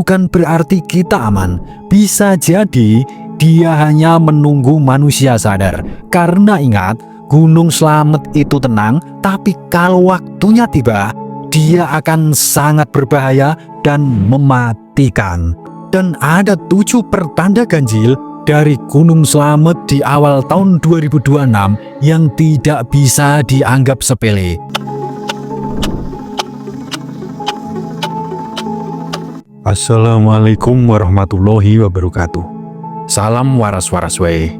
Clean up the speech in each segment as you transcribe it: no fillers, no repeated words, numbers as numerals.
bukan berarti kita aman. Bisa jadi dia hanya menunggu manusia sadar. Karena ingat, Gunung Slamet itu tenang, tapi kalau waktunya tiba, dia akan sangat berbahaya dan mematikan. Dan ada 7 pertanda ganjil dari Gunung Slamet di awal tahun 2026 yang tidak bisa dianggap sepele. Assalamualaikum warahmatullahi wabarakatuh. Salam waras-waras wae.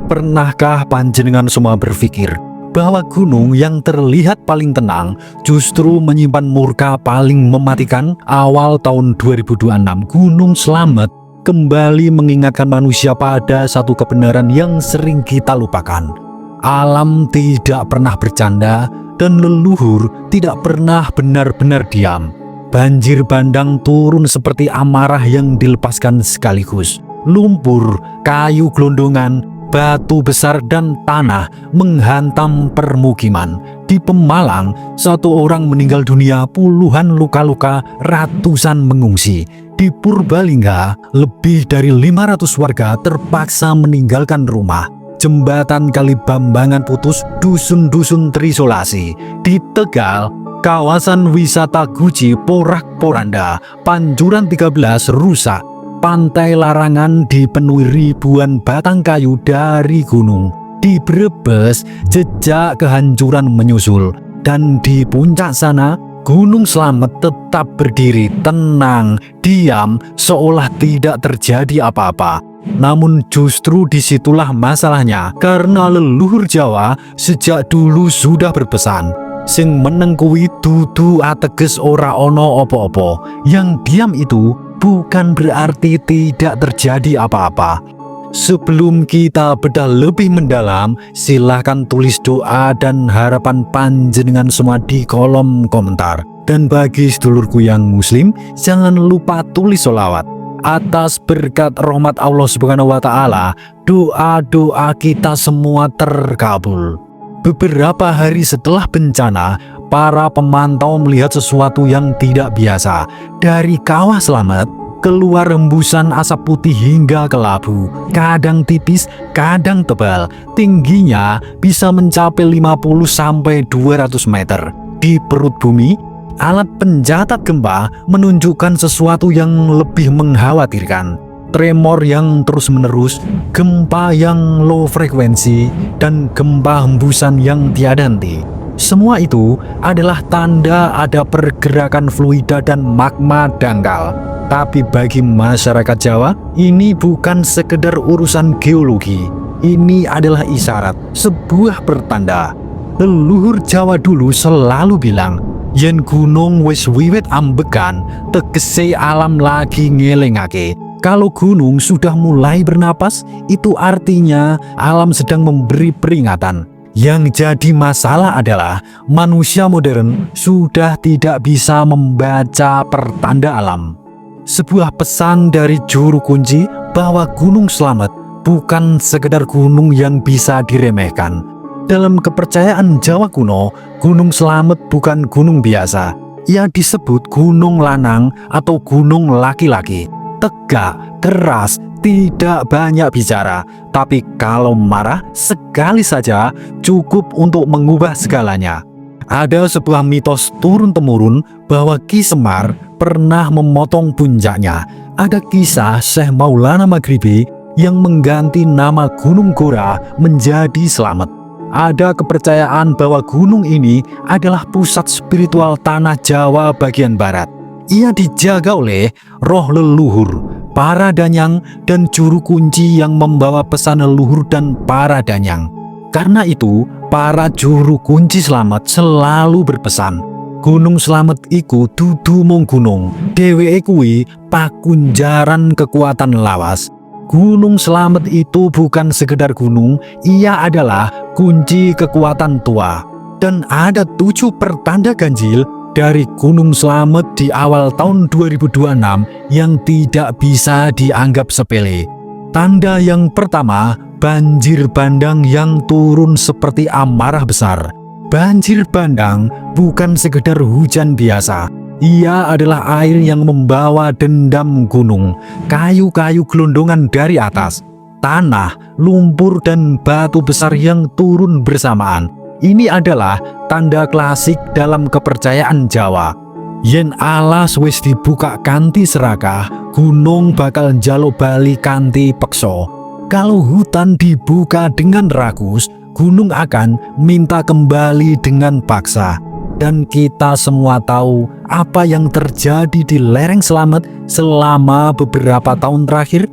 Pernahkah panjenengan semua berpikir bahwa gunung yang terlihat paling tenang justru menyimpan murka paling mematikan? Awal tahun 2026, Gunung Slamet kembali mengingatkan manusia pada satu kebenaran yang sering kita lupakan. Alam tidak pernah bercanda dan leluhur tidak pernah benar-benar diam. Banjir bandang turun seperti amarah yang dilepaskan sekaligus. Lumpur, kayu gelondongan, batu besar dan tanah menghantam permukiman. Di Pemalang, 1 orang meninggal dunia, puluhan luka-luka, ratusan mengungsi. Di Purbalingga, lebih dari 500 warga terpaksa meninggalkan rumah. Jembatan Kalibambangan putus, dusun-dusun terisolasi. Di Tegal, kawasan wisata Guci porak-poranda, Panjuran 13 rusak. Pantai Larangan dipenuhi ribuan batang kayu dari gunung. Di Brebes, jejak kehancuran menyusul. Dan di puncak sana, Gunung Slamet tetap berdiri tenang, diam, seolah tidak terjadi apa-apa. Namun justru disitulah masalahnya, karena leluhur Jawa sejak dulu sudah berpesan, sing meneng kuwi dudu ateges ora ono opo-opo. Yang diam itu bukan berarti tidak terjadi apa-apa. Sebelum kita bedah lebih mendalam, silahkan tulis doa dan harapan panjenengan semua di kolom komentar. Dan bagi sedulurku yang muslim, jangan lupa tulis sholawat. Atas berkat rahmat Allah Subhanahu wa Ta'ala, doa-doa kita semua terkabul. Beberapa hari setelah bencana, para pemantau melihat sesuatu yang tidak biasa. Dari kawah Slamet keluar rembusan asap putih hingga ke labu, kadang tipis, kadang tebal. Tingginya bisa mencapai 50-200 meter. Di perut bumi, alat pencatat gempa menunjukkan sesuatu yang lebih mengkhawatirkan. Tremor yang terus-menerus, gempa yang low frekuensi, dan gempa hembusan yang tiada henti. Semua itu adalah tanda ada pergerakan fluida dan magma dangkal. Tapi bagi masyarakat Jawa, ini bukan sekedar urusan geologi. Ini adalah isyarat, sebuah pertanda. Leluhur Jawa dulu selalu bilang, yen gunung wis wiwit ambekan, tegese alam lagi ngelingake. Kalau gunung sudah mulai bernapas, itu artinya alam sedang memberi peringatan. Yang jadi masalah adalah manusia modern sudah tidak bisa membaca pertanda alam. Sebuah pesan dari juru kunci bahwa Gunung Slamet bukan sekedar gunung yang bisa diremehkan. Dalam kepercayaan Jawa kuno, Gunung Slamet bukan gunung biasa. Ia disebut gunung lanang atau gunung laki-laki. Tegak, keras, tidak banyak bicara, tapi kalau marah sekali saja cukup untuk mengubah segalanya. Ada sebuah mitos turun-temurun bahwa Ki Semar pernah memotong puncaknya. Ada kisah Syekh Maulana Maghribi yang mengganti nama Gunung Gora menjadi Slamet. Ada kepercayaan bahwa gunung ini adalah pusat spiritual tanah Jawa bagian barat. Ia dijaga oleh roh leluhur, para danyang, dan juru kunci yang membawa pesan leluhur dan para danyang. Karena itu, para juru kunci Slamet selalu berpesan, Gunung Slamet iku dudu mung gunung, dheweke kuwi pakunjaran kekuatan lawas. Gunung Slamet itu bukan sekedar gunung, ia adalah kunci kekuatan tua. Dan ada 7 pertanda ganjil dari Gunung Slamet di awal tahun 2026 yang tidak bisa dianggap sepele. Tanda yang pertama, banjir bandang yang turun seperti amarah besar. Banjir bandang bukan sekedar hujan biasa. Ia adalah air yang membawa dendam gunung, kayu-kayu gelondongan dari atas, tanah, lumpur, dan batu besar yang turun bersamaan. Ini adalah tanda klasik dalam kepercayaan Jawa. Yen alas wis dibuka kanthi serakah, gunung bakal njaluk bali kanthi peksa. Kalau hutan dibuka dengan rakus, gunung akan minta kembali dengan paksa. Dan kita semua tahu apa yang terjadi di lereng Slamet selama beberapa tahun terakhir.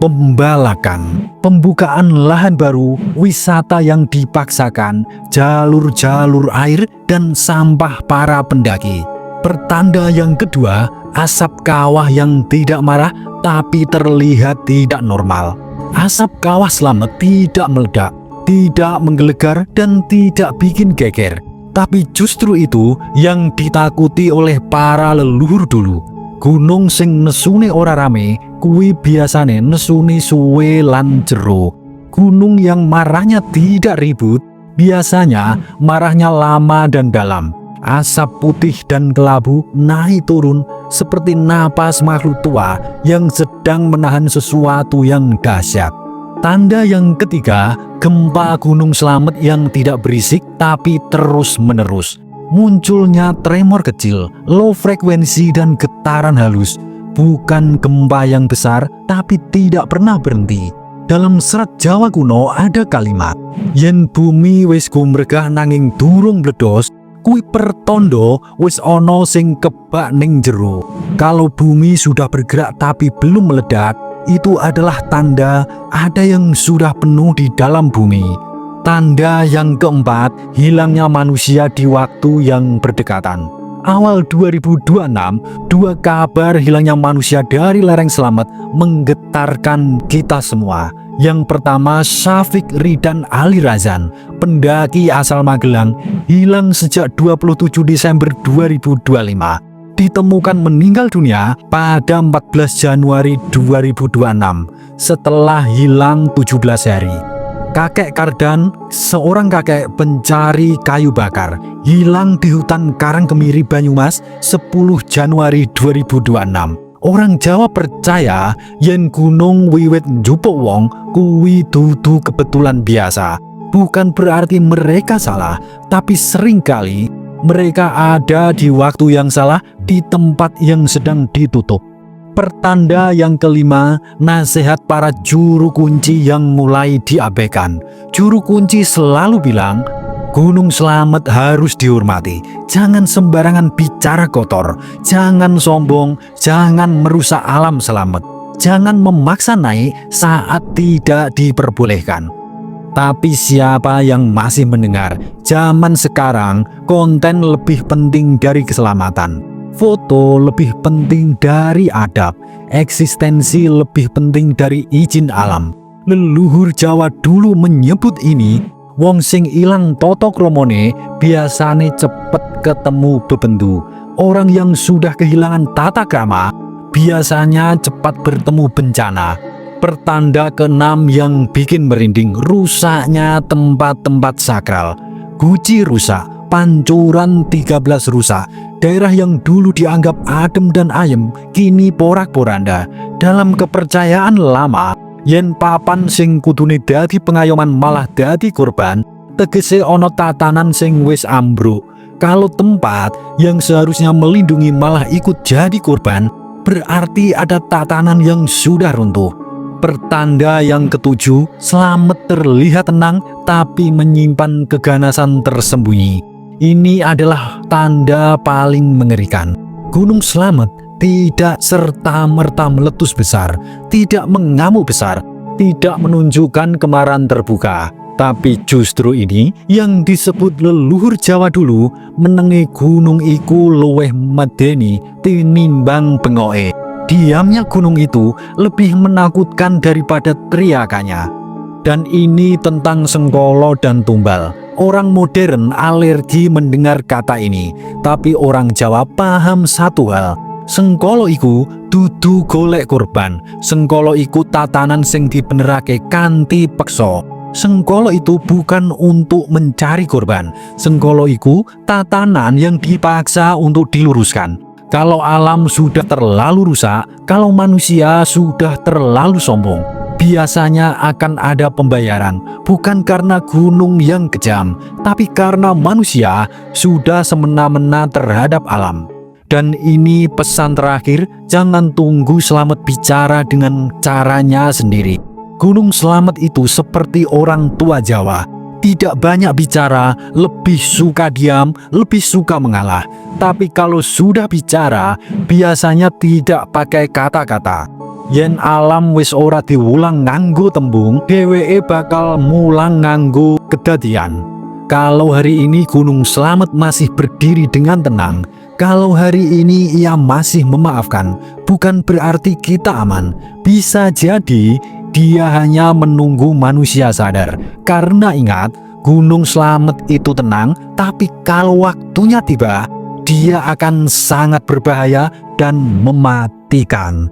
Pembalakan, pembukaan lahan baru, wisata yang dipaksakan, jalur-jalur air, dan sampah para pendaki. Pertanda yang kedua, asap kawah yang tidak marah tapi terlihat tidak normal. Asap kawah Slamet tidak meledak, tidak menggelegar, dan tidak bikin geger. Tapi justru itu yang ditakuti oleh para leluhur dulu. Gunung sing nesune ora rame, kuwi biasane nesune suwe lan jero. Gunung yang marahnya tidak ribut, biasanya marahnya lama dan dalam. Asap putih dan kelabu naik turun seperti napas makhluk tua yang sedang menahan sesuatu yang dahsyat. Tanda yang ketiga, gempa Gunung Slamet yang tidak berisik tapi terus-menerus. Munculnya tremor kecil, low frekuensi, dan getaran halus. Bukan gempa yang besar, tapi tidak pernah berhenti. Dalam serat Jawa kuno ada kalimat, yen bumi wis gumregah nanging durung bledos, kuwi pertondo wis ono sing kebak ning jero. Kalau bumi sudah bergerak tapi belum meledak, itu adalah tanda ada yang sudah penuh di dalam bumi. Tanda yang keempat, hilangnya manusia di waktu yang berdekatan. Awal 2026, dua kabar hilangnya manusia dari lereng Slamet menggetarkan kita semua. Yang pertama, Syafiq Ridan Ali Razan, pendaki asal Magelang, hilang sejak 27 Desember 2025. Ditemukan meninggal dunia pada 14 Januari 2026 setelah hilang 17 hari. Kakek Kardan, seorang kakek pencari kayu bakar, hilang di hutan Karangkemiri Banyumas 10 Januari 2026. Orang Jawa percaya yen gunung wiwit njupuk wong kuwi dudu kebetulan biasa. Bukan berarti mereka salah, tapi seringkali mereka ada di waktu yang salah di tempat yang sedang ditutup. Pertanda yang kelima, nasihat para juru kunci yang mulai diabaikan. Juru kunci selalu bilang, Gunung Slamet harus dihormati. Jangan sembarangan bicara kotor, jangan sombong, jangan merusak alam Slamet. Jangan memaksa naik saat tidak diperbolehkan. Tapi siapa yang masih mendengar? Zaman sekarang, konten lebih penting dari keselamatan. Foto lebih penting dari adab, eksistensi lebih penting dari izin alam. Leluhur Jawa dulu menyebut ini, wong sing ilang toto kromone biasane cepet ketemu bebendu. Orang yang sudah kehilangan tata krama biasanya cepat bertemu bencana. Pertanda keenam yang bikin merinding, rusaknya tempat-tempat sakral. Guci rusak, Pancuran 13 rusak. Daerah yang dulu dianggap adem dan ayem kini porak-poranda. Dalam kepercayaan lama, yen papan sing kudune dadi pengayoman malah dadi korban, tegese ono tatanan sing wis ambruk. Kalau tempat yang seharusnya melindungi malah ikut jadi korban, berarti ada tatanan yang sudah runtuh. Pertanda yang ketujuh, Slamet terlihat tenang tapi menyimpan keganasan tersembunyi. Ini adalah tanda paling mengerikan. Gunung Slamet tidak serta-merta meletus besar, tidak mengamuk besar, tidak menunjukkan kemarahan terbuka. Tapi justru ini yang disebut leluhur Jawa dulu, menengi gunung iku luweh medeni tinimbang bengoke. Diamnya gunung itu lebih menakutkan daripada teriakannya. Dan ini tentang Sengkolo dan Tumbal. Orang modern alergi mendengar kata ini, tapi orang Jawa paham satu hal. Sengkolo iku dudu golek korban. Sengkolo iku tatanan sing dibenerake kanthi peksa. Sengkolo itu bukan untuk mencari korban. Sengkolo iku tatanan yang dipaksa untuk diluruskan. Kalau alam sudah terlalu rusak, kalau manusia sudah terlalu sombong, biasanya akan ada pembayaran, bukan karena gunung yang kejam, tapi karena manusia sudah semena-mena terhadap alam. Dan ini pesan terakhir, jangan tunggu Slamet bicara dengan caranya sendiri. Gunung Slamet itu seperti orang tua Jawa, tidak banyak bicara, lebih suka diam, lebih suka mengalah. Tapi kalau sudah bicara, biasanya tidak pakai kata-kata. Yen alam wis ora diulang nganggo tembung, dheweke bakal mulang nganggo kedadian. Kalau hari ini Gunung Slamet masih berdiri dengan tenang, kalau hari ini ia masih memaafkan, bukan berarti kita aman. Bisa jadi dia hanya menunggu manusia sadar. Karena ingat, Gunung Slamet itu tenang, tapi kalau waktunya tiba, dia akan sangat berbahaya dan mematikan.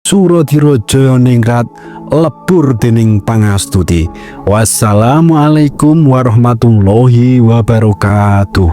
Suradiraja ningrat lebur dening pangastuti. Wassalamualaikum warahmatullahi wabarakatuh.